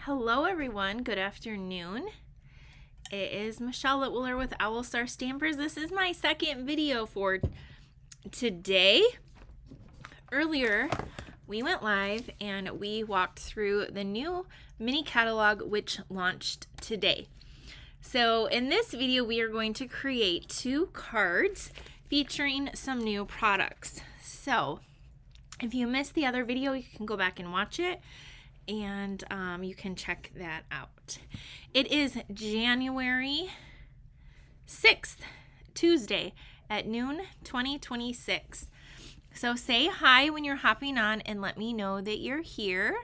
Hello everyone, good afternoon. It is Michelle Litwiller with Owl Star Stampers. This is my second video for today. Earlier, we went live and we walked through the new mini catalog which launched today. So in this video, we are going to create 2 cards featuring some new products. So if you missed the other video, you can go back and watch it. And you can check that out. It is January 6th, Tuesday at noon 2026. So say hi when you're hopping on and let me know that you're here.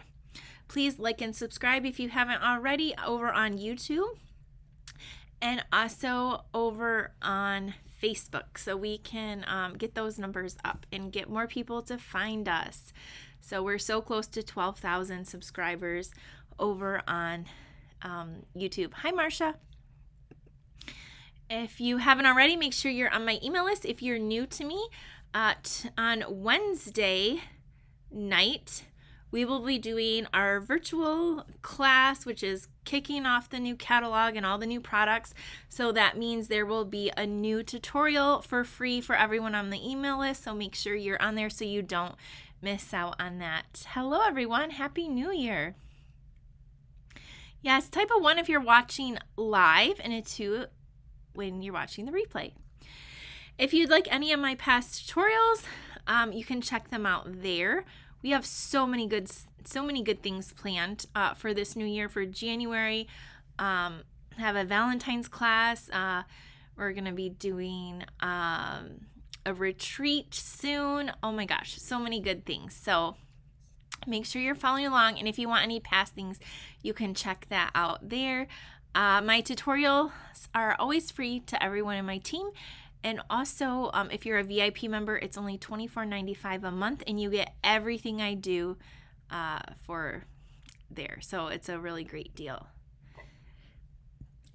Please like and subscribe if you haven't already over on YouTube and also over on Facebook so we can get those numbers up and get more people to find us. So we're so close to 12,000 subscribers over on YouTube. Hi, Marcia. If you haven't already, make sure you're on my email list. If you're new to me, on Wednesday night, we will be doing our virtual class, which is kicking off the new catalog and all the new products. So that means there will be a new tutorial for free for everyone on the email list. So make sure you're on there so you don't miss out on that. Hello everyone, Happy New Year. Yes, type a 1 if you're watching live and a 2 when you're watching the replay. If you'd like any of my past tutorials, you can check them out there. We have so many good things planned for this new year. For January, have a Valentine's class. We're gonna be doing a retreat soon. Oh my gosh, so many good things. So make sure you're following along, and if you want any past things, you can check that out there. My tutorials are always free to everyone in my team, and also if you're a VIP member, it's only $24.95 a month, and you get everything I do for there. So it's a really great deal.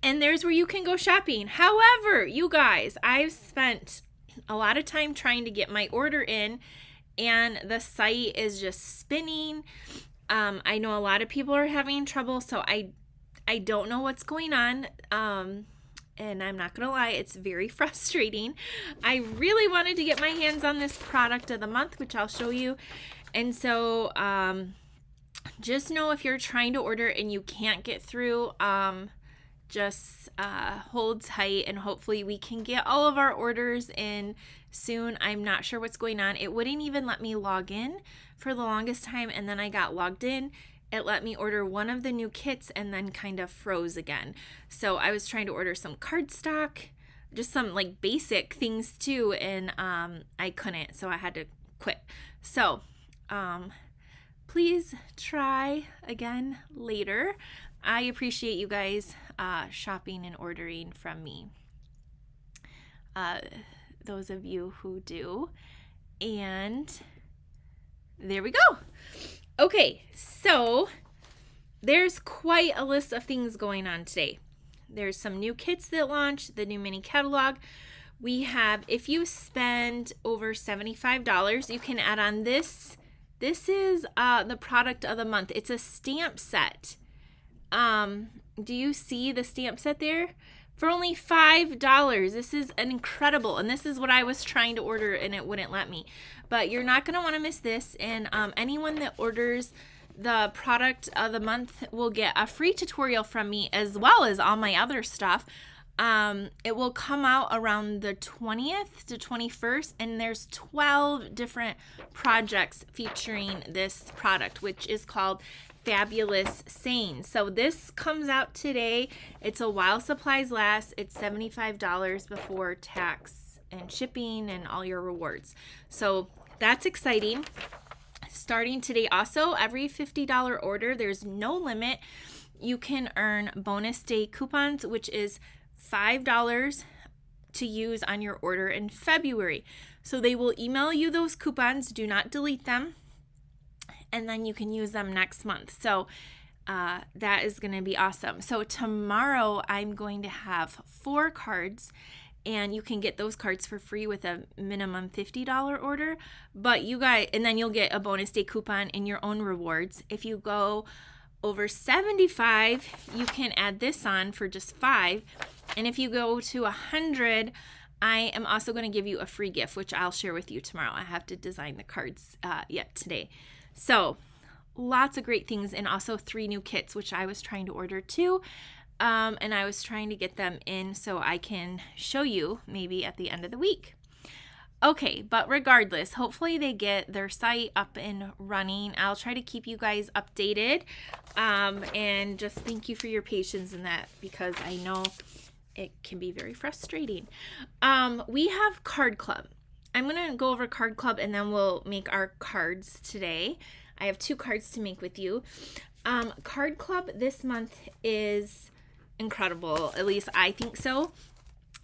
And there's where you can go shopping. However, you guys, I've spent a lot of time trying to get my order in, and the site is just spinning. I know a lot of people are having trouble, so I don't know what's going on. And I'm not gonna lie, it's very frustrating. I really wanted to get my hands on this product of the month, which I'll show you. And so just know if you're trying to order and you can't get through, just hold tight, and hopefully we can get all of our orders in soon. I'm not sure what's going on. It wouldn't even let me log in for the longest time, and then I got logged in. It let me order one of the new kits and then kind of froze again. So I was trying to order some cardstock, just some like basic things too, and I couldn't, so I had to quit. So please try again later. I appreciate you guys shopping and ordering from me. Those of you who do. And there we go. Okay, so there's quite a list of things going on today. There's some new kits that launched, the new mini catalog. We have, if you spend over $75, you can add on this. This is the product of the month. It's a stamp set. Do you see the stamp set there? For only $5. This is incredible, and this is what I was trying to order and it wouldn't let me. But you're not going to want to miss this, and anyone that orders the product of the month will get a free tutorial from me as well as all my other stuff. It will come out around the 20th to 21st, and there's 12 different projects featuring this product, which is called Fabulous Sane. So this comes out today. It's a while supplies last. It's $75 before tax and shipping and all your rewards. So that's exciting. Starting today also, every $50 order, there's no limit. You can earn bonus day coupons, which is $5 to use on your order in February. So they will email you those coupons. Do not delete them. And then you can use them next month. So that is going to be awesome. So tomorrow I'm going to have 4 cards, and you can get those cards for free with a minimum $50 order. But you guys, and then you'll get a bonus day coupon in your own rewards. If you go over 75, you can add this on for just $5. And if you go to 100, I am also going to give you a free gift, which I'll share with you tomorrow. I have to design the cards yet today. So lots of great things, and also 3 new kits, which I was trying to order too. And I was trying to get them in so I can show you maybe at the end of the week. Okay, but regardless, hopefully they get their site up and running. I'll try to keep you guys updated. And just thank you for your patience in that, because I know it can be very frustrating. We have Card Club. I'm going to go over Card Club and then we'll make our cards today. I have 2 cards to make with you. Card Club this month is incredible. At least I think so.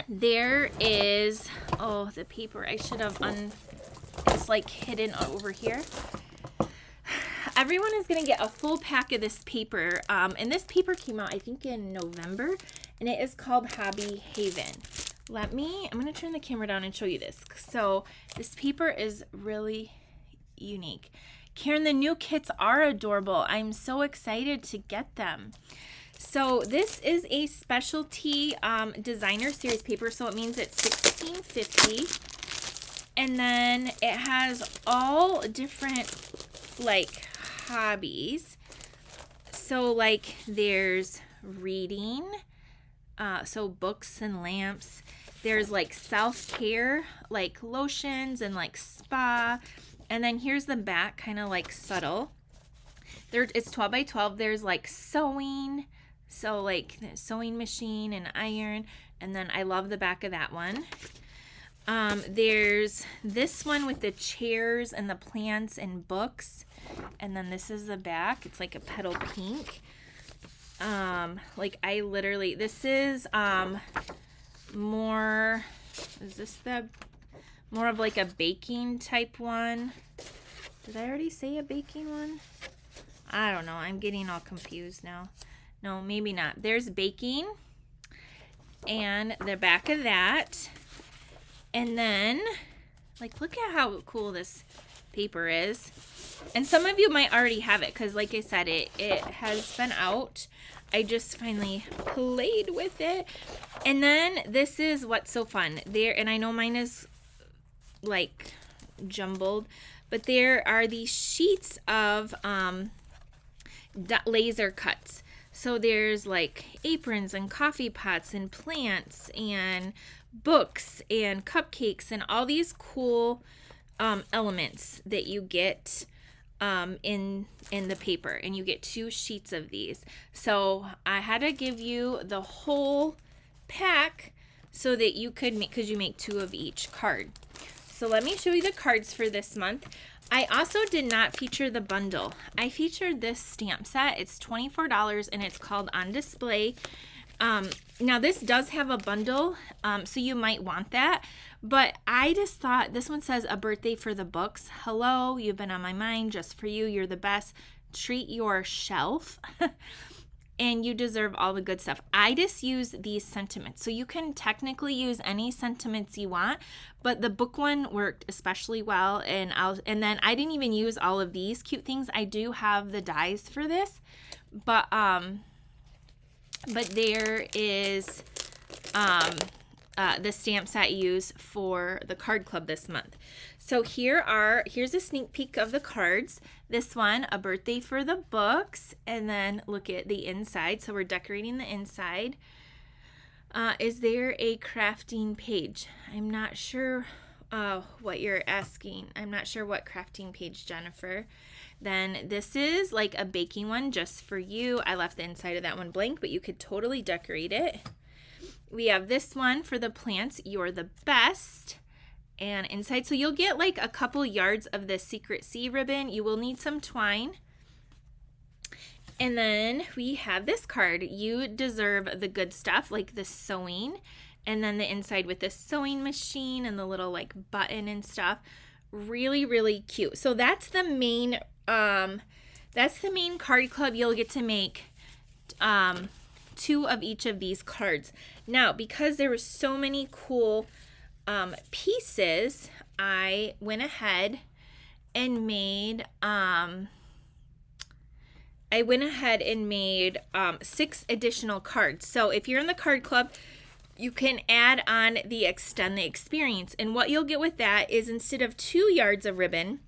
There is, oh, the paper. I should have it's like hidden over here. Everyone is going to get a full pack of this paper. And this paper came out, I think, in November. And it is called Hobby Haven. I'm going to turn the camera down and show you this. So this paper is really unique. Karen, the new kits are adorable. I'm so excited to get them. So this is a specialty designer series paper, so it means it's $16.50. And then it has all different like hobbies. So like there's reading, so books and lamps. There's like self-care, like lotions and like spa. And then here's the back, kind of like subtle. It's 12 by 12. There's like sewing. So like the sewing machine and iron, and then I love the back of that one. There's this one with the chairs and the plants and books, and then this is the back. It's like a petal pink. This is more of like a baking type one. Did I already say a baking one? I don't know. I'm getting all confused now. No, maybe not. There's baking and the back of that. And then, like, look at how cool this paper is. And some of you might already have it because, like I said, it has been out. I just finally played with it. And then this is what's so fun. And I know mine is, like, jumbled. But there are these sheets of laser cuts. So there's like aprons and coffee pots and plants and books and cupcakes and all these cool elements that you get in the paper. And you get 2 sheets of these. So I had to give you the whole pack so that you could make, because you make 2 of each card. So let me show you the cards for this month. I also did not feature the bundle. I featured this stamp set. It's $24 and it's called On Display. Now this does have a bundle, so you might want that. But I just thought, this one says, a birthday for the books. Hello, you've been on my mind, just for you. You're the best. Treat your shelf. And you deserve all the good stuff. I just use these sentiments. So you can technically use any sentiments you want, but the book one worked especially well. And then I didn't even use all of these cute things. I do have the dies for this, but there is the stamps I use for the card club this month. So here's a sneak peek of the cards. This one, a birthday for the books, and then look at the inside. So we're decorating the inside. Is there a crafting page? I'm not sure what you're asking. I'm not sure what crafting page, Jennifer. Then this is like a baking one just for you. I left the inside of that one blank, but you could totally decorate it. We have this one for the plants, You're the Best. And inside, so you'll get like a couple yards of the Secret Sea ribbon. You will need some twine. And then we have this card, You Deserve the Good Stuff, like the sewing. And then the inside with the sewing machine and the little like button and stuff. Really, really cute. So that's the main card club. You'll get to make 2 of each of these cards. Now, because there were so many cool pieces, I went ahead and made I went ahead and made 6 additional cards. So if you're in the card club, you can add on the Extend the Experience. And what you'll get with that is instead of 2 yards of ribbon,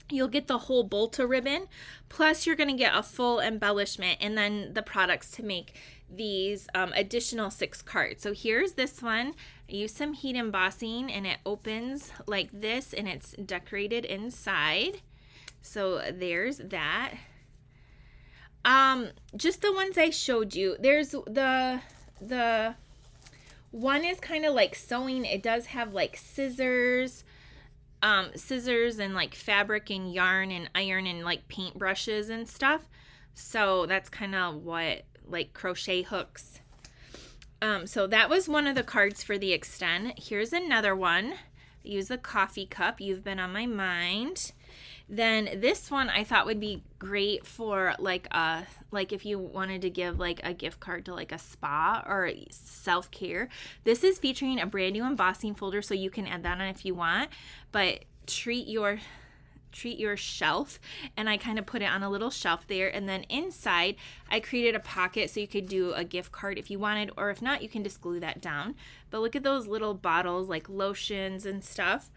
you'll get the whole bolt of ribbon, plus you're going to get a full embellishment and then the products to make these additional 6 cards. So here's this one. I used some heat embossing and it opens like this and it's decorated inside. So there's that. Just the ones I showed you. There's the one is kind of like sewing. It does have like scissors and like fabric and yarn and iron and like paint brushes and stuff. So that's kind of what, like crochet hooks. So that was one of the cards for the Extend. Here's another one. Use a coffee cup. You've been on my mind. Then this one I thought would be great for like if you wanted to give like a gift card to like a spa or self-care. This is featuring a brand new embossing folder, so you can add that on if you want, but treat your shelf. And I kind of put it on a little shelf there, and then inside I created a pocket so you could do a gift card if you wanted, or if not, you can just glue that down. But look at those little bottles like lotions and stuff.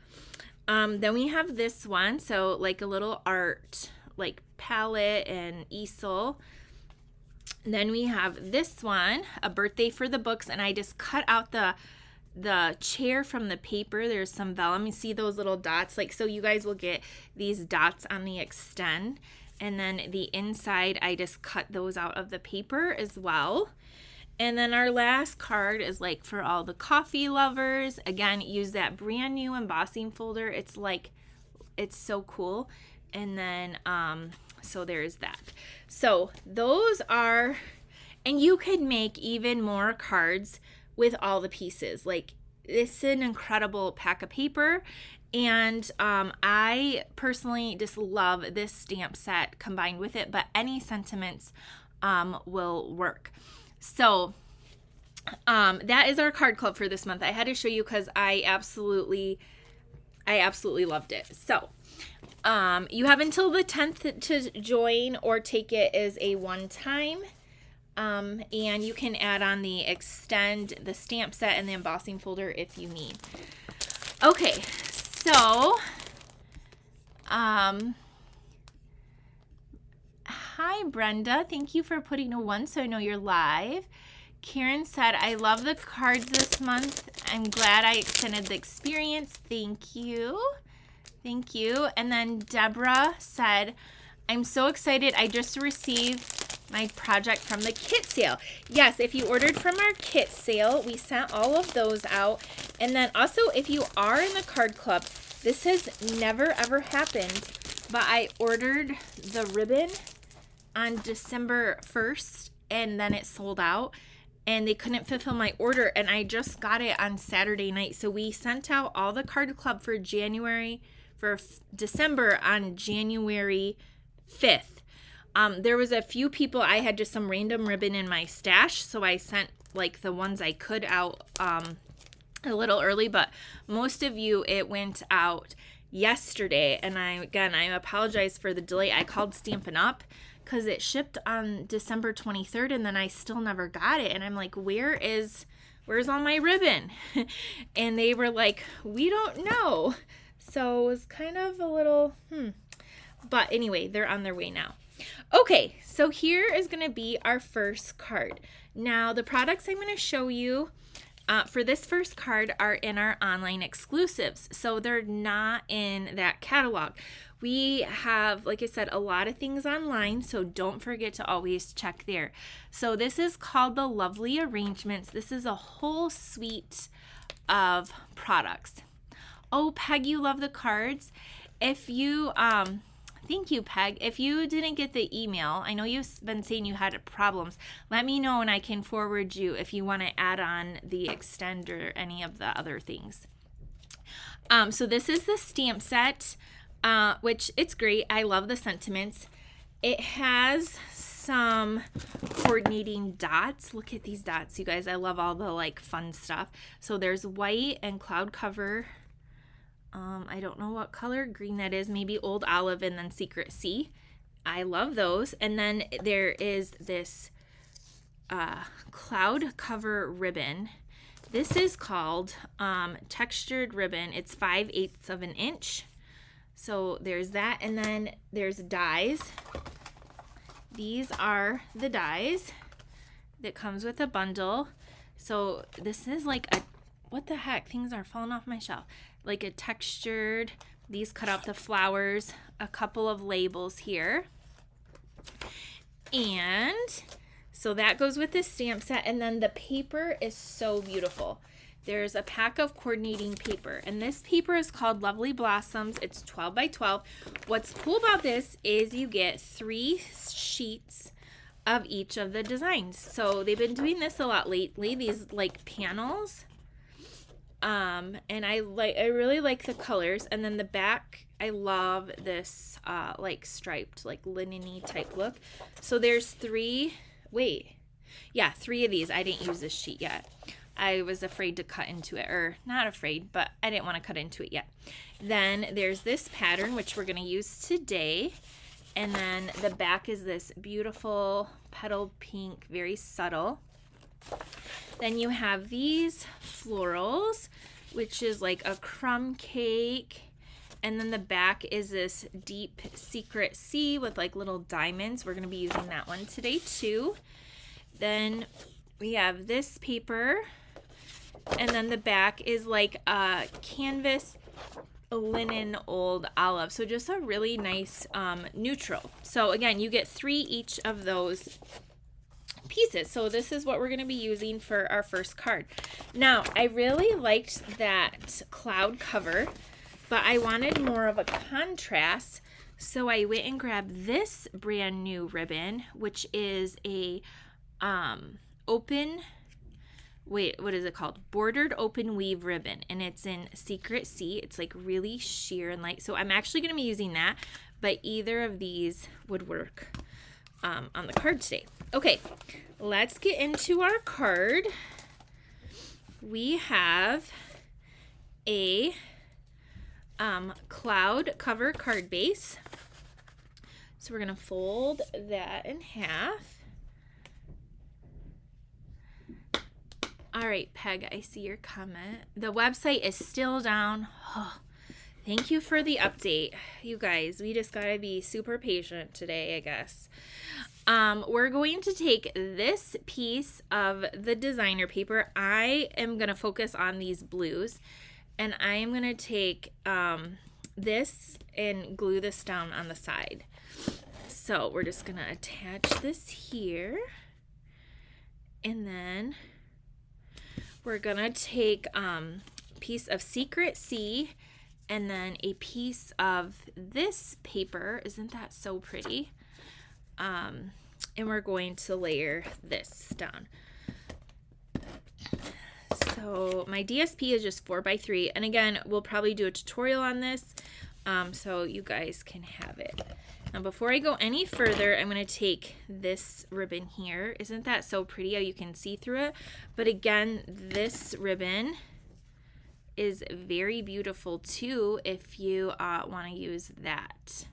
Then we have this one, so like a little art like palette and easel. And then we have this one, a birthday for the books, and I just cut out the chair from the paper. There's some vellum. You see those little dots, like, so you guys will get these dots on the Extend. And then the inside, I just cut those out of the paper as well. And then our last card is like for all the coffee lovers. Again, use that brand new embossing folder. It's like, it's so cool. And then, so there's that. So those are, and you could make even more cards with all the pieces. Like, it's an incredible pack of paper. And I personally just love this stamp set combined with it, but any sentiments will work. So that is our card club for this month. I had to show you because I absolutely loved it. So you have until the 10th to join or take it as a one-time. And you can add on the Extend, the stamp set, and the embossing folder if you need. Okay, so hi Brenda, thank you for putting a 1 so I know you're live. Karen said, I love the cards this month. I'm glad I extended the experience. Thank you. Thank you. And then Deborah said, I'm so excited. I just received my project from the kit sale. Yes, if you ordered from our kit sale, we sent all of those out. And then also, if you are in the card club, this has never ever happened, but I ordered the ribbon on December 1st and then it sold out and they couldn't fulfill my order, and I just got it on Saturday night. So we sent out all the card club for December on January 5th. There was a few people, I had just some random ribbon in my stash, so I sent like the ones I could out a little early, but most of you, it went out yesterday. And I apologize for the delay. I called Stampin' Up because it shipped on December 23rd and then I still never got it. And I'm like, where's all my ribbon? And they were like, we don't know. So it was kind of a little, But anyway, they're on their way now. Okay, so here is going to be our first card. Now, the products I'm going to show you for this first card are in our online exclusives. So they're not in that catalog. We have, like I said, a lot of things online, so don't forget to always check there. So this is called the Lovely Arrangements. This is a whole suite of products. Oh, Peg, you love the cards. If you, thank you, Peg. If you didn't get the email, I know you've been saying you had problems. Let me know and I can forward you if you want to add on the Extend or any of the other things. So this is the stamp set, which it's great. I love the sentiments. It has some coordinating dots. Look at these dots, you guys. I love all the like fun stuff. So there's white and cloud cover. I don't know what color green that is, maybe Old Olive and then Secret Sea. I love those. And then there is this cloud cover ribbon. This is called textured ribbon. It's 5/8 of an inch. So there's that. And then there's dies. These are the dies that comes with a bundle. So this is like a, what the heck? Things are falling off my shelf. Like a textured, these cut out the flowers, a couple of labels here. And so that goes with this stamp set. And then the paper is so beautiful. There's a pack of coordinating paper, and this paper is called Lovely Blossoms. It's 12 by 12. What's cool about this is you get 3 sheets of each of the designs. So they've been doing this a lot lately, these like panels. And I really like the colors. And then the back, I love this like striped, like linen-y type look. So there's 3 of these. I didn't use this sheet yet. I was afraid to cut into it, or not afraid, but I didn't want to cut into it yet. Then there's this pattern, which we're going to use today. And then the back is this beautiful petal pink, very subtle. Then you have these florals, which is like a crumb cake. And then the back is this deep secret sea with like little diamonds. We're going to be using that one today too. Then we have this paper. And then the back is like a canvas linen old olive. So just a really nice neutral. So again, you get 3 each of those pieces. So this is what we're going to be using for our first card. Now, I really liked that cloud cover, but I wanted more of a contrast. So I went and grabbed this brand new ribbon, which is a what is it called? Bordered open weave ribbon, and it's in Secret Sea. It's like really sheer and light. So I'm actually going to be using that, but either of these would work on the card today. Okay, let's get into our card. We have a cloud cover card base. So we're going to fold that in half. All right, Peg, I see your comment. The website is still down. Oh, thank you for the update. You guys, we just got to be super patient today, I guess. We're going to take this piece of the designer paper. I am going to focus on these blues. And I am going to take this and glue this down on the side. So we're just going to attach this here. And then we're going to take a piece of Secret Sea and then a piece of this paper. Isn't that so pretty? And we're going to layer this down. So my DSP is just 4x3. And again, we'll probably do a tutorial on this so you guys can have it. Now, before I go any further, I'm going to take this ribbon here. Isn't that so pretty how you can see through it? But again, this ribbon is very beautiful too if you want to use that.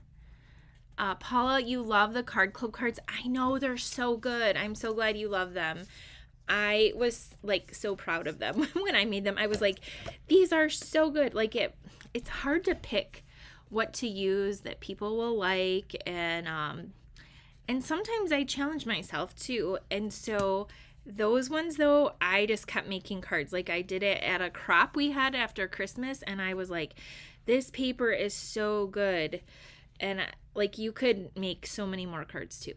Paula, you love the Card Club cards. I know, they're so good. I'm so glad you love them. I was like so proud of them when I made them. I was like, these are so good. Like it's hard to pick what to use that people will like, and sometimes I challenge myself too. And so those ones though, I just kept making cards. Like I did it at a crop we had after Christmas, and I was like, this paper is so good. And like you could make so many more cards too.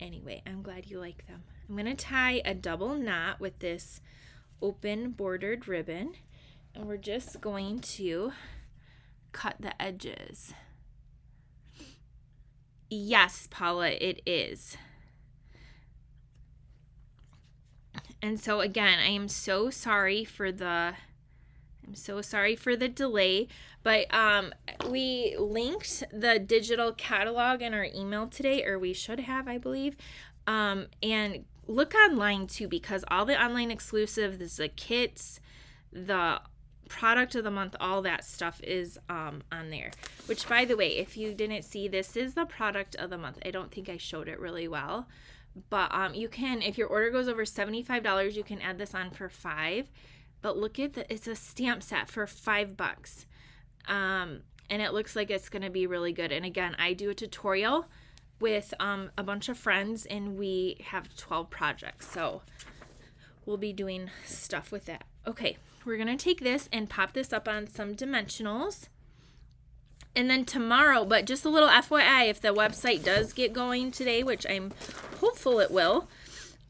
Anyway, I'm glad you like them. I'm going to tie a double knot with this open bordered ribbon, and we're just going to cut the edges. Yes, Paula, it is. And so again, I am so sorry for the delay, but we linked the digital catalog in our email today, or we should have, I believe. And look online too, because all the online exclusives, the kits, the product of the month, all that stuff is on there. Which, by the way, if you didn't see, this is the product of the month. I don't think I showed it really well. But you can, if your order goes over $75, you can add this on for $5. But look at it's a stamp set for $5. And it looks like it's going to be really good. And again, I do a tutorial with a bunch of friends, and we have 12 projects. So we'll be doing stuff with that. Okay, we're going to take this and pop this up on some dimensionals. And then tomorrow, but just a little FYI, if the website does get going today, which I'm hopeful it will,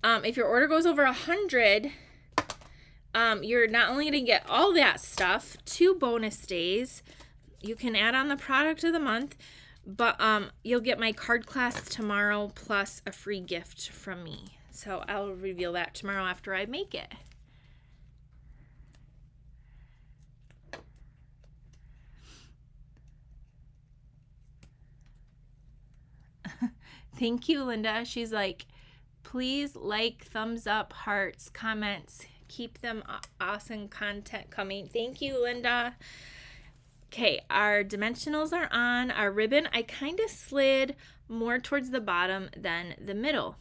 if your order goes over 100, you're not only going to get all that stuff, 2 bonus days. You can add on the product of the month, but you'll get my card class tomorrow plus a free gift from me. So I'll reveal that tomorrow after I make it. Thank you, Linda. She's like, please like, thumbs up, hearts, comments. Keep them awesome content coming. Thank you, Linda. Okay, our dimensionals are on. Our ribbon, I kind of slid more towards the bottom than the middle.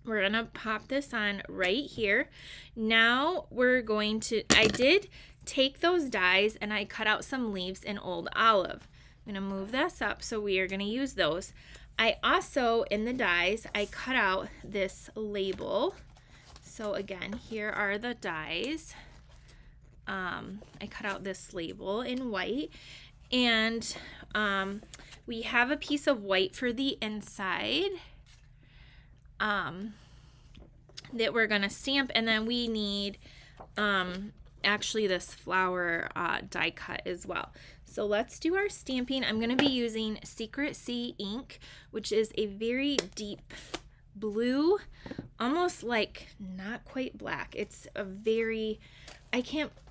We're going to pop this on right here. Now we're going to, I did take those dies and I cut out some leaves in Old Olive. I'm going to move this up, so we are going to use those. I also, in the dies, I cut out this label. So again, here are the dies. I cut out this label in white, and we have a piece of white for the inside that we're going to stamp, and then we need actually this flower die cut as well. So let's do our stamping. I'm going to be using Secret Sea ink, which is a very deep blue, almost like not quite black. It's a very,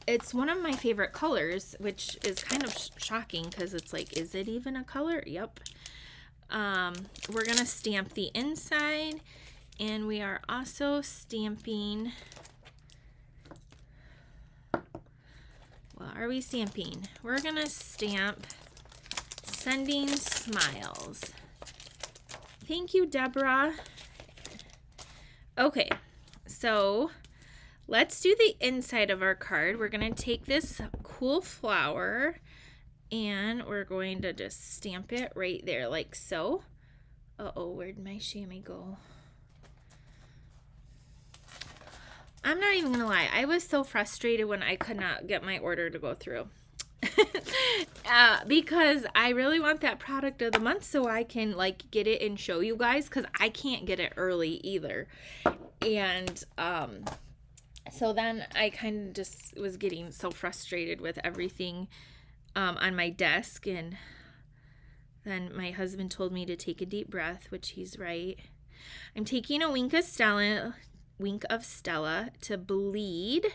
it's one of my favorite colors, which is kind of shocking because it's like, is it even a color? Yep. We're going to stamp the inside, and we are also stamping, what are we stamping? We're going to stamp Sending Smiles. Thank you, Deborah. Okay, so let's do the inside of our card. We're going to take this cool flower and we're going to just stamp it right there like so. Uh-oh, where'd my chamois go? I'm not even going to lie. I was so frustrated when I could not get my order to go through. Because I really want that product of the month so I can like get it and show you guys, because I can't get it early either. And so then I kind of just was getting so frustrated with everything on my desk, and then my husband told me to take a deep breath, which he's right. I'm taking a wink of Stella to bleed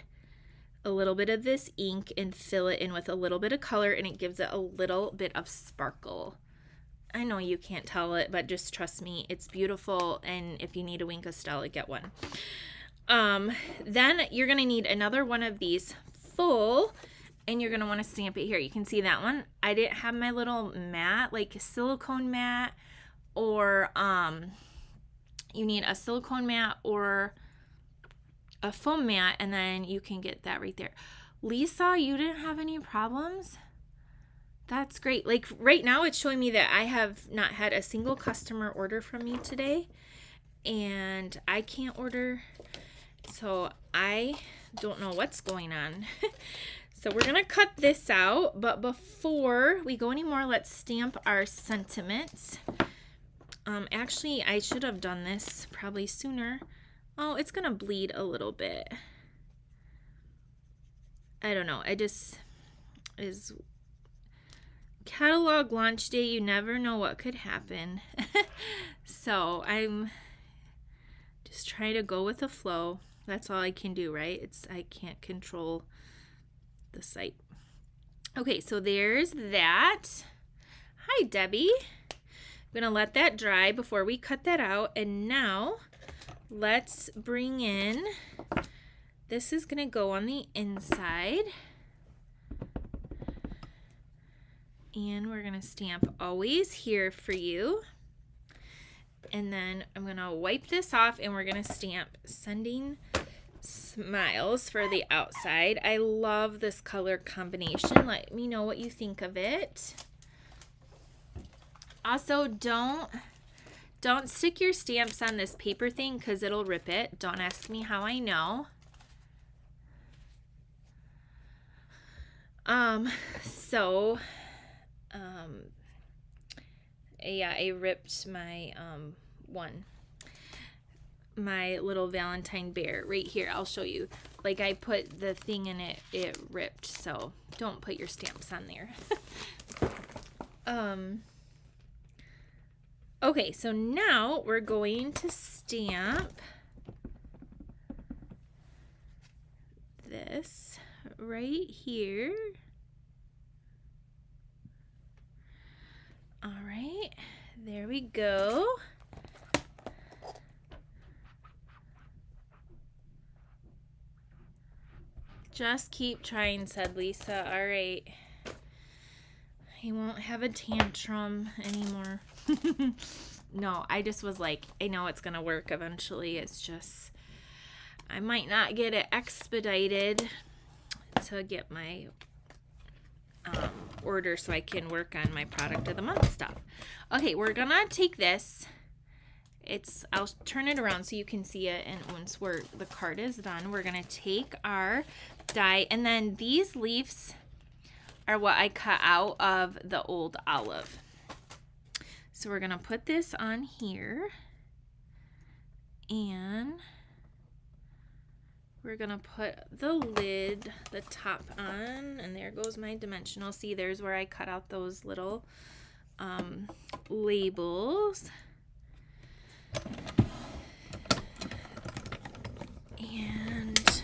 a little bit of this ink and fill it in with a little bit of color, and it gives it a little bit of sparkle. I know you can't tell it, but just trust me, it's beautiful, and if you need a wink of Stella, get one. Then you're going to need another one of these full, and you're going to want to stamp it here. You can see that one. I didn't have my little mat, like a silicone mat, or you need a silicone mat or a foam mat, and then you can get that right there. Lisa, you didn't have any problems? That's great. Like right now it's showing me that I have not had a single customer order from me today, and I can't order, so I don't know what's going on. So we're gonna cut this out, but before we go anymore, let's stamp our sentiments. Actually, I should have done this probably sooner. Oh, it's gonna bleed a little bit. I don't know. I just is catalog launch day. You never know what could happen. So I'm just trying to go with the flow. That's all I can do, right? I can't control the site. Okay, so there's that. Hi, Debbie. I'm gonna let that dry before we cut that out, and now let's bring in, this is going to go on the inside. And we're gonna stamp always here for you. And then I'm gonna wipe this off and we're gonna stamp sending smiles for the outside. I love this color combination. Let me know what you think of it. Also, don't stick your stamps on this paper thing because it'll rip it. Don't ask me how I know. Yeah, I ripped my my little Valentine bear right here. I'll show you. Like, I put the thing in it, it ripped. So don't put your stamps on there. Okay, so now we're going to stamp this right here. All right, there we go. Just keep trying, said Lisa. All right. He won't have a tantrum anymore. No, I just was like, I know it's going to work eventually. It's just, I might not get it expedited to get my order so I can work on my product of the month stuff. Okay, we're going to take this. I'll turn it around so you can see it, and once the card is done, we're going to take our die, and then these leaves are what I cut out of the old olive. So we're going to put this on here, and we're going to put the lid, the top on, and there goes my dimensional. See, there's where I cut out those little labels. And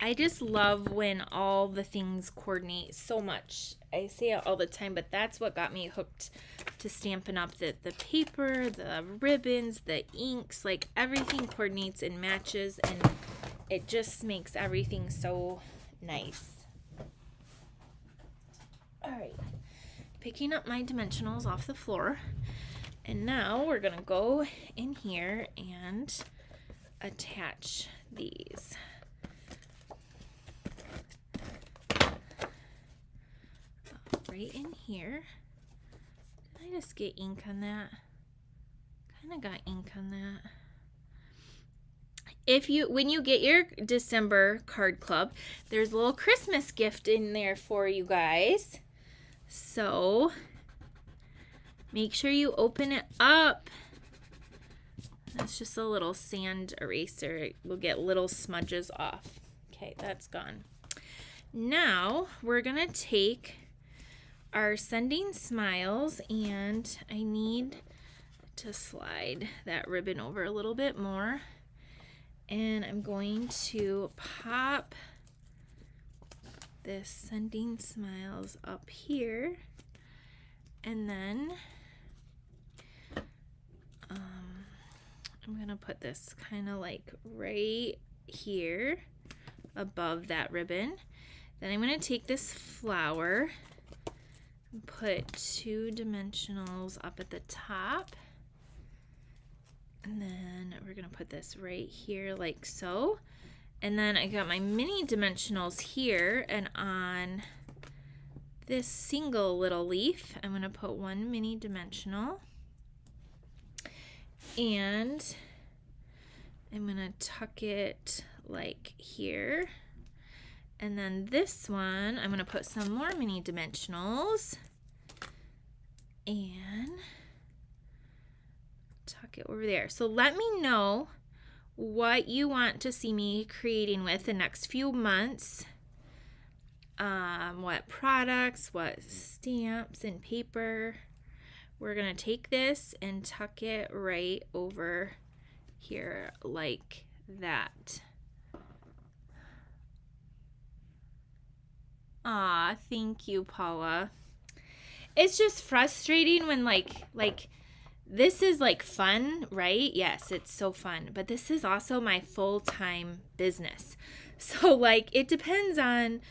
I just love when all the things coordinate so much. I say it all the time, but that's what got me hooked to Stampin' Up. The paper, the ribbons, the inks, like everything coordinates and matches, and it just makes everything so nice. All right, picking up my dimensionals off the floor, and now we're gonna go in here and attach these. Right in here. Did I just get ink on that? Kind of got ink on that. When you get your December card club, there's a little Christmas gift in there for you guys. So make sure you open it up. That's just a little sand eraser. It will get little smudges off. Okay, that's gone. Now we're gonna take our sending smiles, and I need to slide that ribbon over a little bit more, and I'm going to pop this sending smiles up here, and then I'm gonna put this kind of like right here above that ribbon. Then I'm gonna take this flower, put 2 dimensionals up at the top, and then we're gonna put this right here like so. And then I got my mini dimensionals here, and on this single little leaf I'm gonna put 1 mini dimensional, and I'm gonna tuck it like here. And then this one, I'm gonna put some more mini dimensionals and tuck it over there. So let me know what you want to see me creating with the next few months. What products, what stamps and paper. We're gonna take this and tuck it right over here like that. Aw, thank you, Paula. It's just frustrating when like this is like fun, right? Yes, it's so fun, but this is also my full-time business. So like it depends on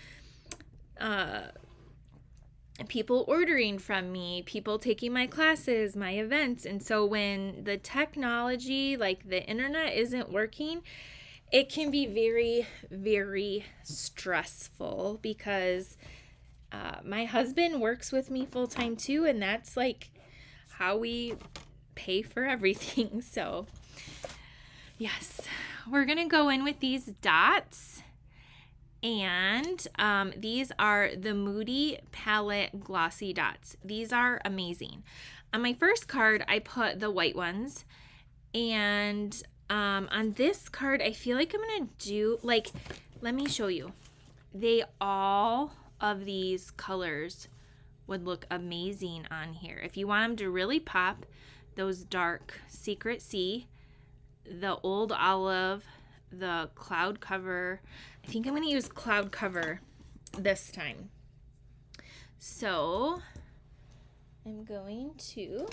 people ordering from me, people taking my classes, my events. And so when the technology, like the internet, isn't working, it can be very, very stressful because my husband works with me full time too, and that's like how we pay for everything. So yes, we're gonna go in with these dots, and these are the Moody Palette Glossy Dots. These are amazing. On my first card, I put the white ones, and on this card, I feel like I'm gonna do, like, let me show you. All of these colors would look amazing on here. If you want them to really pop, those dark Secret Sea, the Old Olive, the Cloud Cover. I think I'm gonna use Cloud Cover this time. So I'm going to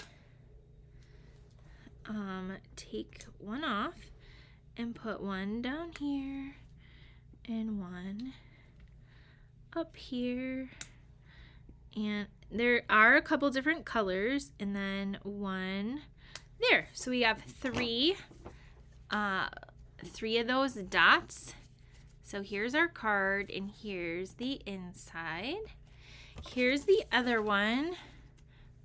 take one off and put one down here and one up here, and there are a couple different colors, and then one there. So we have three of those dots. So here's our card, and here's the inside. Here's the other one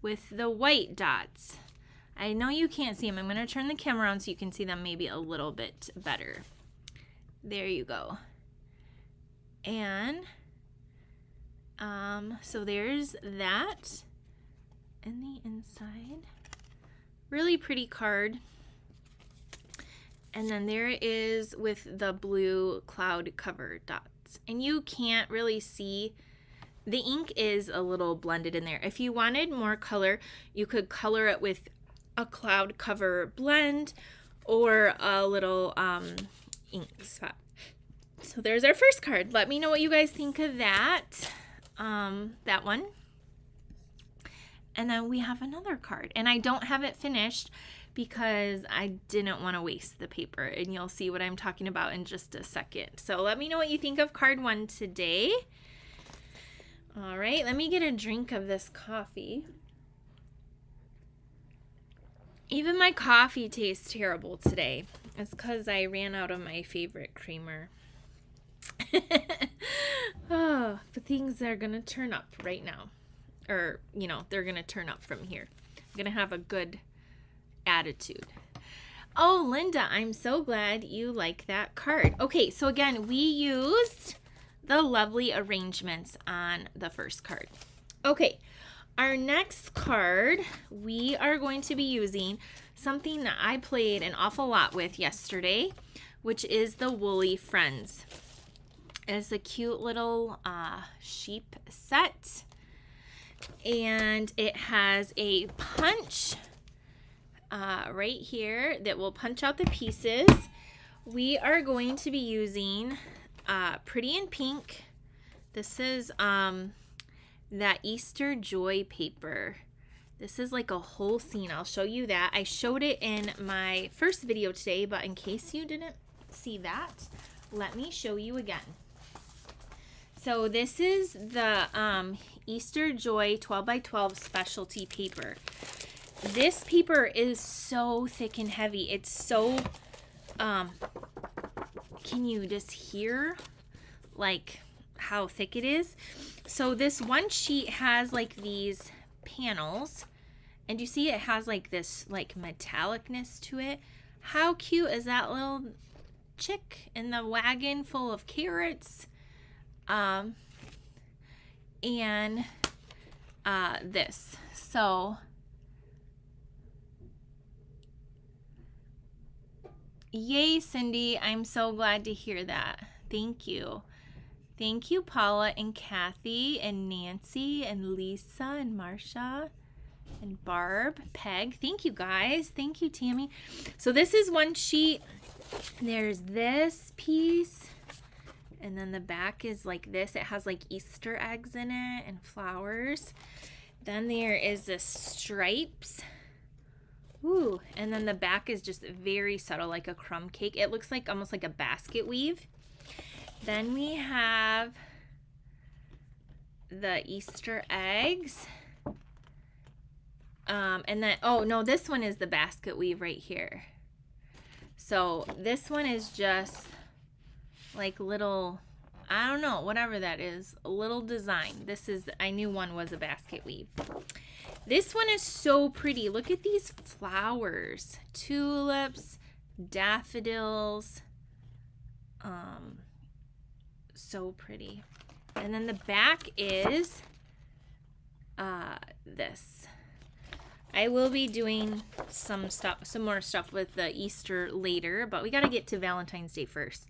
with the white dots. I know you can't see them. I'm going to turn the camera on so you can see them maybe a little bit better. There you go. And so there's that and the inside. Really pretty card. And then there it is with the blue Cloud Cover dots. And you can't really see, the ink is a little blended in there. If you wanted more color, you could color it with a Cloud Cover blend or a little ink spot. So there's our first card. Let me know what you guys think of that. That one. And then we have another card. And I don't have it finished because I didn't want to waste the paper. And you'll see what I'm talking about in just a second. So let me know what you think of card one today. All right, let me get a drink of this coffee. Even my coffee tastes terrible today. It's because I ran out of my favorite creamer. Oh, but things are going to turn up right now. Or, you know, they're going to turn up from here. I'm going to have a good attitude. Oh, Linda, I'm so glad you like that card. Okay, so again, we used the lovely arrangements on the first card. Okay, our next card, we are going to be using something that I played an awful lot with yesterday, which is the Woolly Friends. It's a cute little sheep set, and it has a punch right here that will punch out the pieces. We are going to be using Pretty in Pink. This is that Easter Joy paper. This is like a whole scene. I'll show you that. I showed it in my first video today, but in case you didn't see that, let me show you again. So this is the Easter Joy 12x12 specialty paper. This paper is so thick and heavy. It's so, can you just hear like how thick it is? So this one sheet has like these panels, and you see it has like this like metallicness to it. How cute is that little chick in the wagon full of carrots? And this. So yay, Cindy. I'm so glad to hear that. Thank you. Thank you, Paula and Kathy and Nancy and Lisa and Marsha and Barb, Peg. Thank you, guys. Thank you, Tammy. So this is one sheet. There's this piece. And then the back is like this. It has like Easter eggs in it and flowers. Then there is the stripes. Ooh, and then the back is just very subtle, like a crumb cake. It looks like almost like a basket weave. Then we have the Easter eggs. And then, oh no, this one is the basket weave right here. So this one is just like little, I don't know, whatever that is, a little design. This is, I knew one was a basket weave. This one is so pretty. Look at these flowers, tulips, daffodils. So pretty. And then the back is this. I will be doing some more stuff with the Easter later, but we got to get to Valentine's Day first.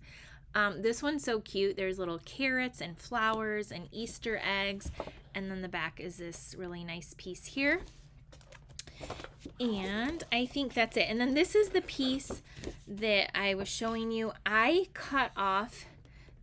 This one's so cute. There's little carrots and flowers and Easter eggs. And then the back is this really nice piece here. And I think that's it. And then this is the piece that I was showing you. I cut off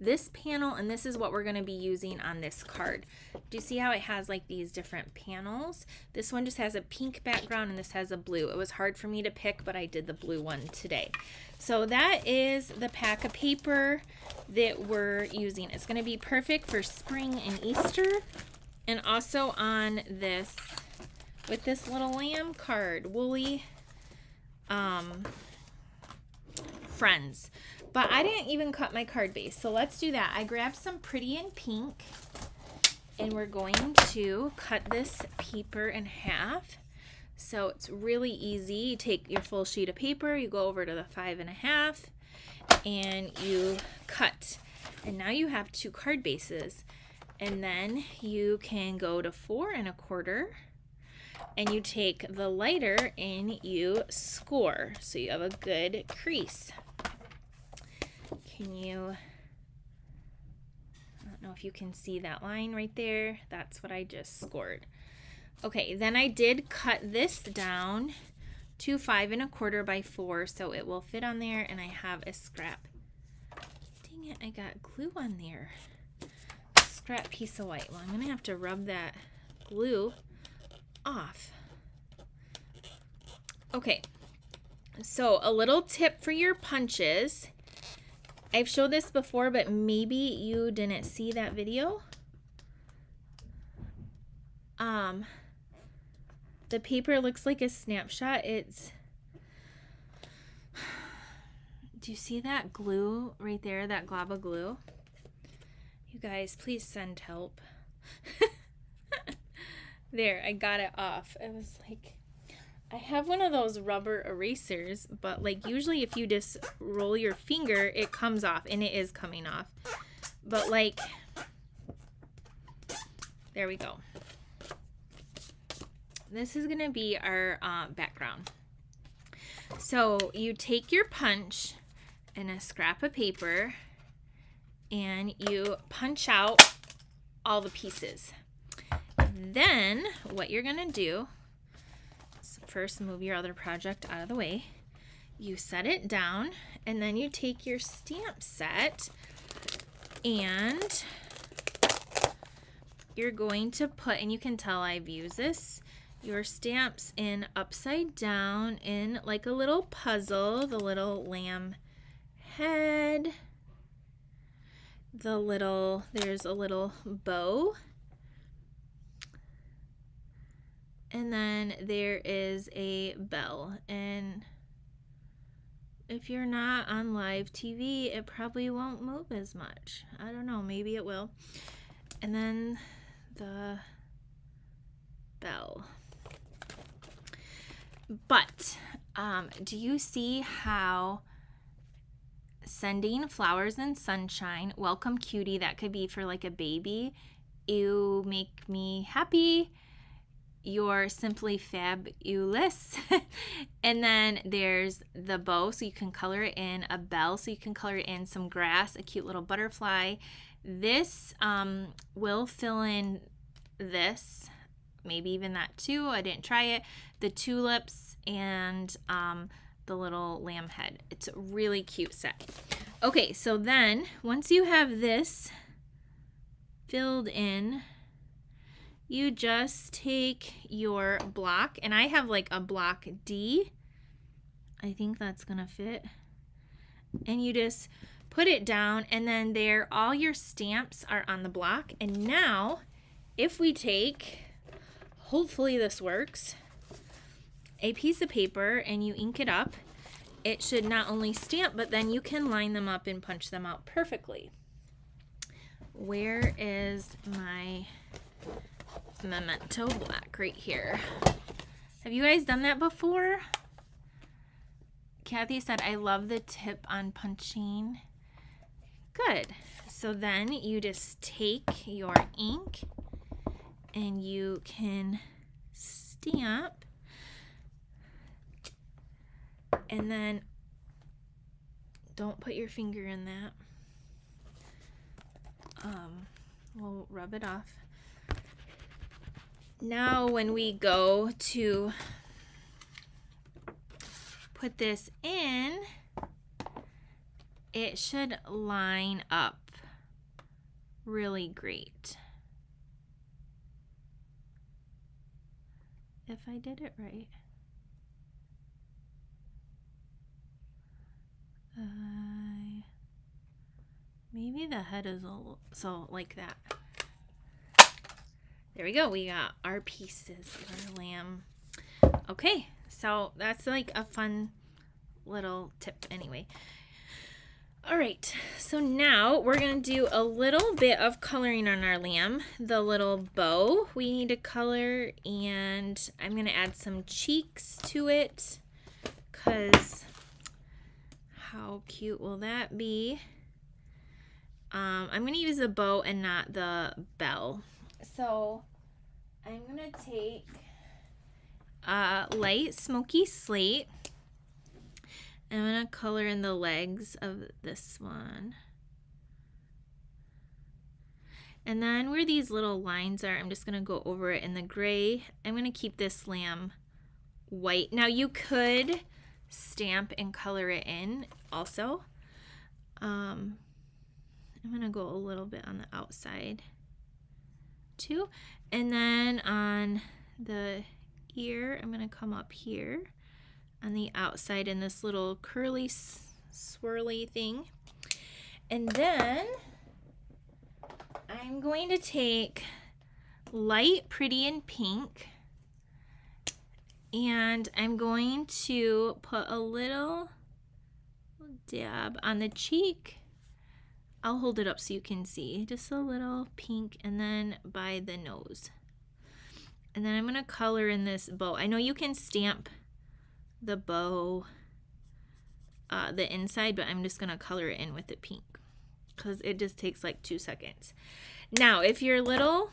this panel, and this is what we're going to be using on this card. Do you see how it has like these different panels? This one just has a pink background and this has a blue. It was hard for me to pick, but I did the blue one today. So that is the pack of paper that we're using. It's going to be perfect for spring and Easter, and also on this with this little lamb card, woolly friends. But I didn't even cut my card base, so let's do that. I grabbed some pretty in pink, and we're going to cut this paper in half. So it's really easy. You take your full sheet of paper, you go over to the 5.5, and you cut. And now you have 2 card bases. And then you can go to 4.25, and you take the lighter and you score. So you have a good crease. Can you, I don't know if you can see that line right there. That's what I just scored. Okay, then I did cut this down to 5.25 by 4, so it will fit on there, and I have a scrap. Dang it, I got glue on there. Scrap piece of white. Well, I'm gonna have to rub that glue off. Okay, so a little tip for your punches. I've showed this before, but maybe you didn't see that video. The paper looks like a snapshot. It's, do you see that glue right there, that glob of glue? You guys, please send help. There, I got it off. It was like, I have one of those rubber erasers, but like usually if you just roll your finger, it comes off, and it is coming off. But like, there we go. This is gonna be our background. So you take your punch and a scrap of paper, and you punch out all the pieces. Then what you're gonna do, first move your other project out of the way. You set it down, and then you take your stamp set, and you're going to put, and you can tell I've used this, your stamps in upside down in like a little puzzle. The little lamb head, there's a little bow, and then there is a bell. And if you're not on live TV, it probably won't move as much. I don't know, maybe it will. And then the bell. But do you see how sending flowers and sunshine, welcome cutie, that could be for like a baby, you make me happy, you're simply fabulous. And then there's the bow, so you can color it in, a bell, so you can color it in, some grass, a cute little butterfly. This will fill in this, maybe even that too. I didn't try it. The tulips and the little lamb head. It's a really cute set. Okay, so then once you have this filled in, you just take your block, and I have like a block D. I think that's gonna fit. And you just put it down, and then there, all your stamps are on the block. And now if we take, hopefully this works, a piece of paper and you ink it up, it should not only stamp, but then you can line them up and punch them out perfectly. Where is my Memento black? Right here. Have you guys done that before? Kathy said, I love the tip on punching. Good. So then you just take your ink and you can stamp, and then don't put your finger in that. We'll rub it off. Now when we go to put this in, it should line up really great. If I did it right. Maybe the head is so like that. There we go. We got our pieces of our lamb. Okay, so that's like a fun little tip anyway. All right, so now we're going to do a little bit of coloring on our lamb. The little bow we need to color, and I'm going to add some cheeks to it because how cute will that be? I'm going to use the bow and not the bell. So I'm going to take a light smoky slate. I'm going to color in the legs of this one. And then where these little lines are, I'm just going to go over it in the gray. I'm going to keep this lamb white. Now you could stamp and color it in also. I'm going to go a little bit on the outside too. And then on the ear, I'm going to come up here on the outside in this little curly swirly thing. And then I'm going to take light pretty and pink, and I'm going to put a little dab on the cheek. I'll hold it up so you can see. Just a little pink, and then by the nose. And then I'm going to color in this bow. I know you can stamp the bow, the inside, but I'm just going to color it in with the pink because it just takes like 2 seconds. Now, if your little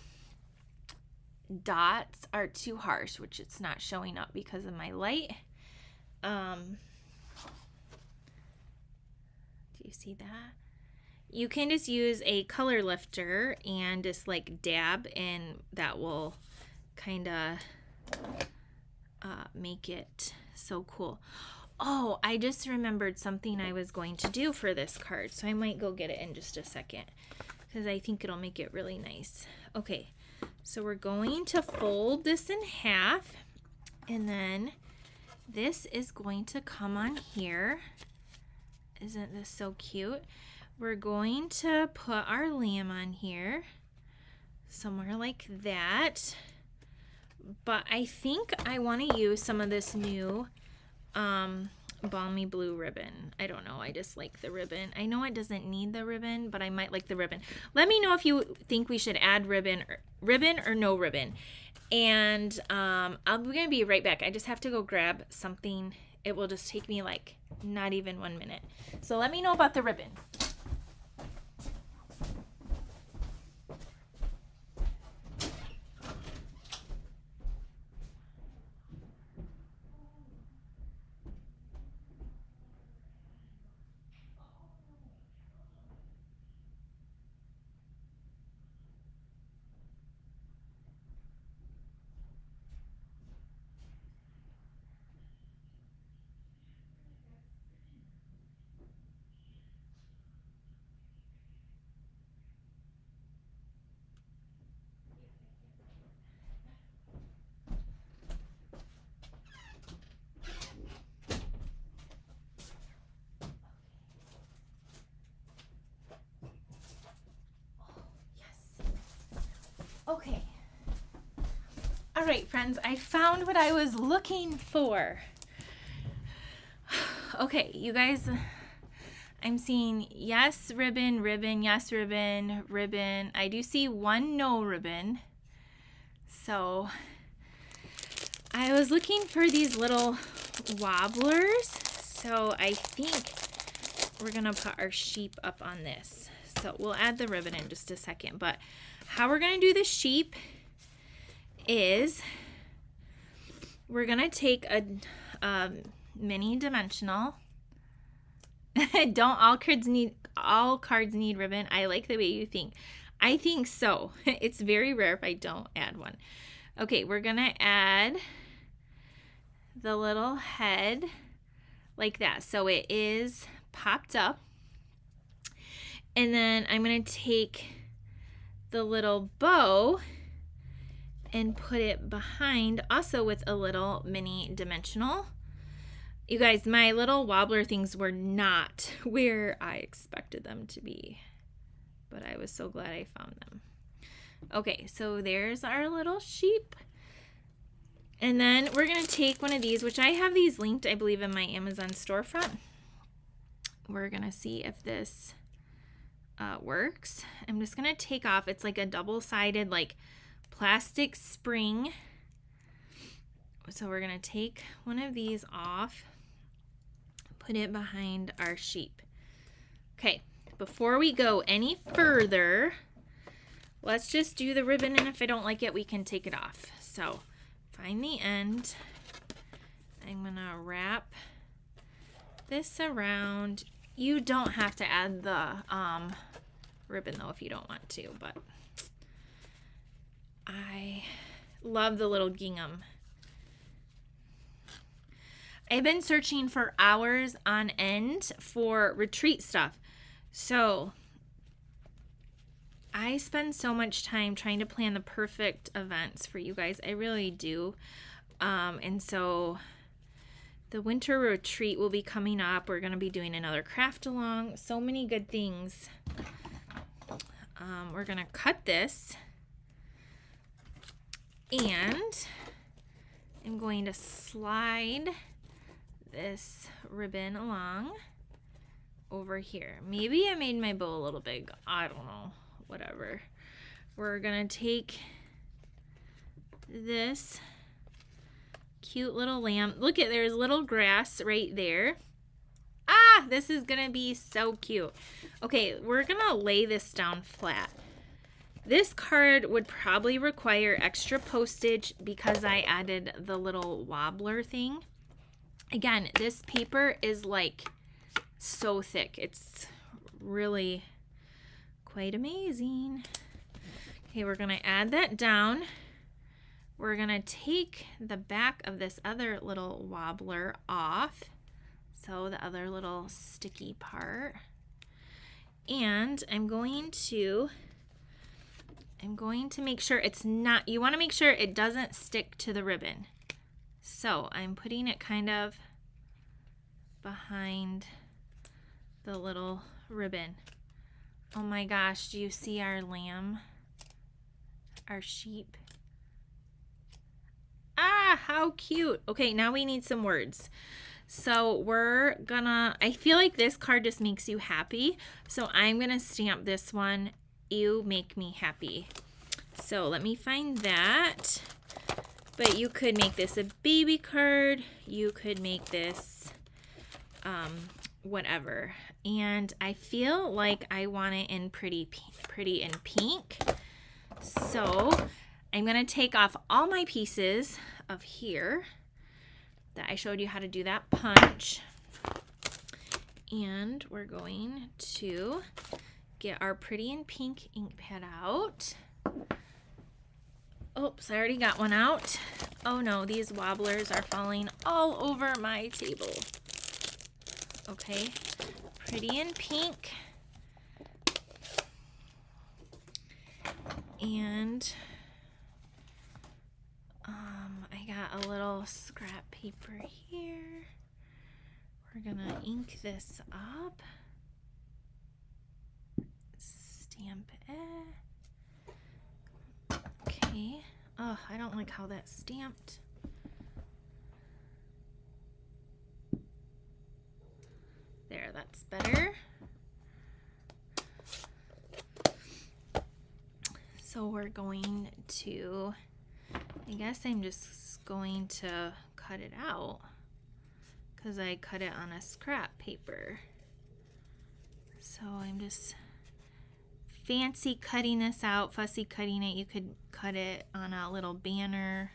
dots are too harsh, which it's not showing up because of my light, do you see that? You can just use a color lifter and just like dab, and that will kind of make it so cool. Oh, I just remembered something I was going to do for this card, so I might go get it in just a second because I think it'll make it really nice. Okay, so we're going to fold this in half, and then this is going to come on here. Isn't this so cute? We're going to put our lamb on here somewhere like that. But I think I want to use some of this new Balmy blue ribbon. I don't know. I just like the ribbon. I know it doesn't need the ribbon, but I might like the ribbon. Let me know if you think we should add ribbon or no ribbon. And I'm going to be right back. I just have to go grab something. It will just take me like not even 1 minute. So let me know about the ribbon. right, friends, I found what I was looking for. Okay, you guys, I'm seeing yes ribbon, ribbon, yes ribbon, ribbon. I do see one no ribbon. So I was looking for these little wobblers. So I think we're gonna put our sheep up on this. So we'll add the ribbon in just a second. But how we're gonna do the sheep is we're gonna take a mini dimensional. Don't all cards need ribbon? I like the way you think. I think so. It's very rare if I don't add one. Okay, we're gonna add the little head like that, so it is popped up. And then I'm gonna take the little bow and put it behind, also with a little mini dimensional. You guys, my little wobbler things were not where I expected them to be, but I was so glad I found them. Okay, so there's our little sheep. And then we're gonna take one of these, which I have these linked, I believe, in my Amazon storefront. We're gonna see if this works. I'm just gonna take off, it's like a double-sided like plastic spring. So we're gonna take one of these off, put it behind our sheep. Okay, before we go any further, let's just do the ribbon, and if I don't like it, we can take it off. So find the end. I'm gonna wrap this around. You don't have to add the ribbon though if you don't want to, but I love the little gingham. I've been searching for hours on end for retreat stuff. So I spend so much time trying to plan the perfect events for you guys. I really do. And so the winter retreat will be coming up. We're going to be doing another craft along. So many good things. We're going to cut this. And I'm going to slide this ribbon along over here. Maybe I made my bow a little big. I don't know. Whatever. We're gonna take this cute little lamb. Look at, there's little grass right there. Ah, this is gonna be so cute. Okay, we're gonna lay this down flat. This card would probably require extra postage because I added the little wobbler thing. Again, this paper is like so thick. It's really quite amazing. Okay, we're gonna add that down. We're gonna take the back of this other little wobbler off. So the other little sticky part. And I'm going to make sure it's not, you wanna make sure it doesn't stick to the ribbon. So I'm putting it kind of behind the little ribbon. Oh my gosh, do you see our lamb? Our sheep? Ah, how cute. Okay, now we need some words. So we're gonna, I feel like this card just makes you happy. So I'm gonna stamp this one, you make me happy. So let me find that. But you could make this a baby card. You could make this whatever. And I feel like I want it in pretty in pink. So I'm going to take off all my pieces of here that I showed you how to do that punch. And we're going to get our pretty in pink ink pad out. Oops, I already got one out. Oh no, these wobblers are falling all over my table. Okay, pretty in pink. And I got a little scrap paper here. We're gonna ink this up. Stamp it. Okay, Oh, I don't like how that's stamped. There, that's better. So we're going to, I guess I'm just going to cut it out because I cut it on a scrap paper. So I'm just fancy cutting this out, fussy cutting it. You could cut it on a little banner.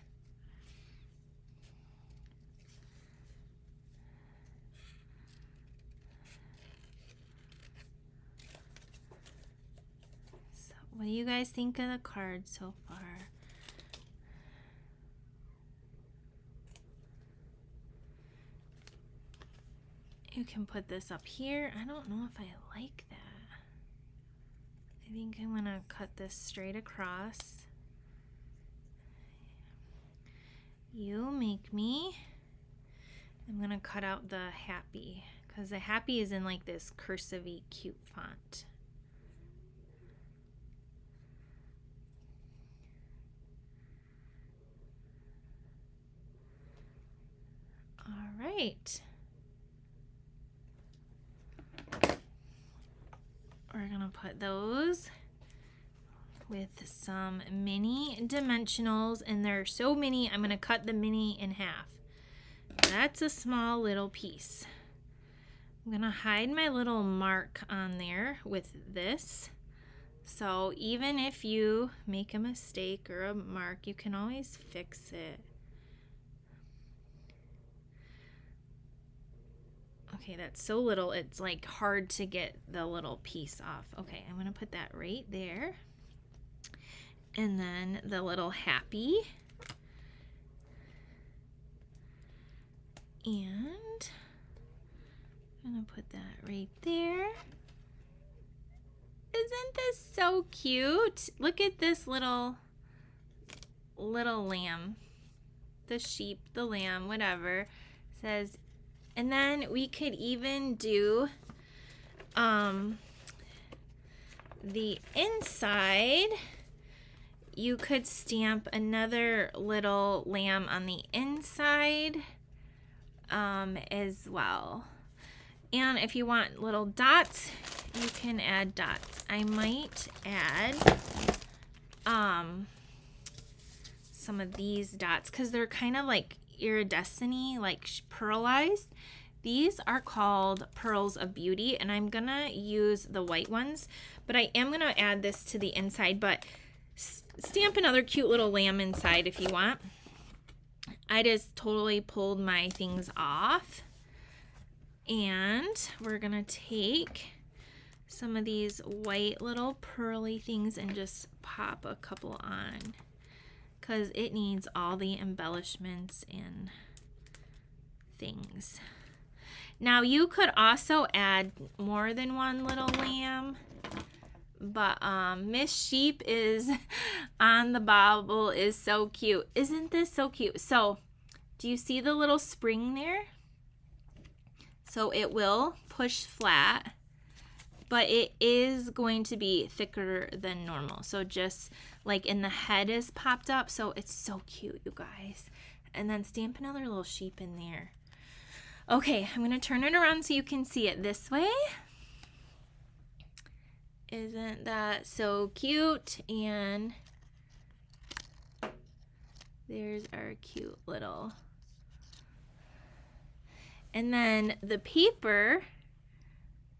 So what do you guys think of the card so far? You can put this up here. I don't know if I like that. I think I'm gonna cut this straight across. You make me. I'm gonna cut out the happy because the happy is in like this cursive-y cute font. All right. We're gonna put those with some mini dimensionals, and there are so many, I'm gonna cut the mini in half. That's a small little piece. I'm gonna hide my little mark on there with this. So even if you make a mistake or a mark, you can always fix it. Okay, that's so little, it's like hard to get the little piece off. Okay, I'm gonna put that right there. And then the little happy. And I'm gonna put that right there. Isn't this so cute? Look at this little lamb. The sheep, the lamb, whatever. It says, and then we could even do the inside. You could stamp another little lamb on the inside as well. And if you want little dots, you can add dots. I might add some of these dots because they're kind of like iridescent-y, like pearlized. These are called Pearls of Beauty, and I'm gonna use the white ones, but I am gonna add this to the inside, but stamp another cute little lamb inside if you want. I just totally pulled my things off, and we're gonna take some of these white little pearly things and just pop a couple on because it needs all the embellishments and things. Now you could also add more than one little lamb, but Miss Sheep is on the bobble is so cute. Isn't this so cute? So do you see the little spring there? So it will push flat, but it is going to be thicker than normal. So just like in the head is popped up. So it's so cute, you guys. And then stamp another little sheep in there. Okay, I'm gonna turn it around so you can see it this way. Isn't that so cute? And there's our cute little. And then the paper,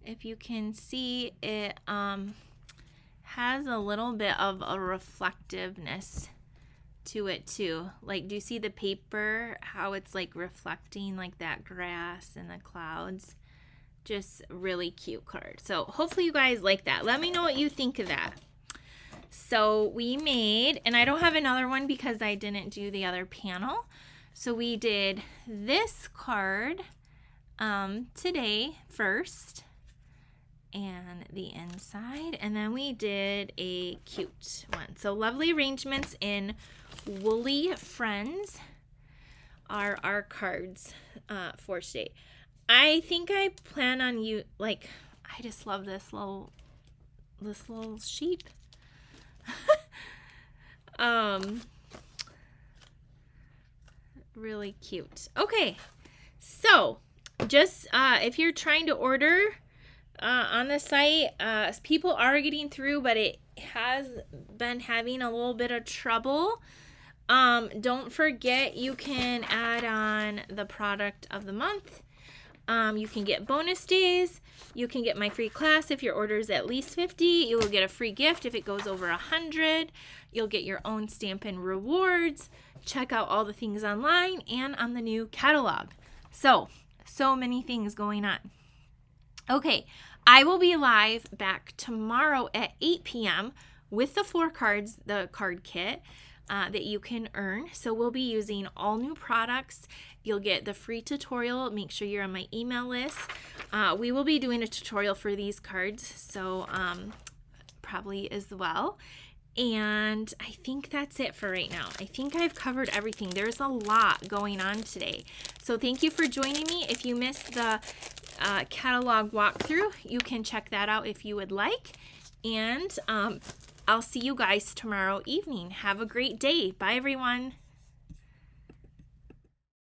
if you can see, it has a little bit of a reflectiveness to it too. Like, do you see the paper, how it's like reflecting like that grass and the clouds? Just really cute card. So hopefully you guys like that. Let me know what you think of that. So we made, and I don't have another one because I didn't do the other panel. So we did this card today first, and the inside, and then we did a cute one. So lovely arrangements in Woolly Friends are our cards for today. I think I plan on I just love this little sheep. Really cute. Okay, so just if you're trying to order on the site, people are getting through, but it has been having a little bit of trouble. Don't forget you can add on the product of the month. You can get bonus days. You can get my free class if your order is at least 50. You will get a free gift if it goes over 100. You'll get your own Stampin' rewards. Check out all the things online and on the new catalog. So many things going on. Okay, I will be live back tomorrow at 8 p.m. with the 4 cards, the card kit that you can earn. So we'll be using all new products. You'll get the free tutorial. Make sure you're on my email list. We will be doing a tutorial for these cards, so probably as well. And I think that's it for right now. I think I've covered everything. There's a lot going on today. So thank you for joining me. If you missed the catalog walkthrough, you can check that out if you would like. And I'll see you guys tomorrow evening. Have a great day. Bye, everyone.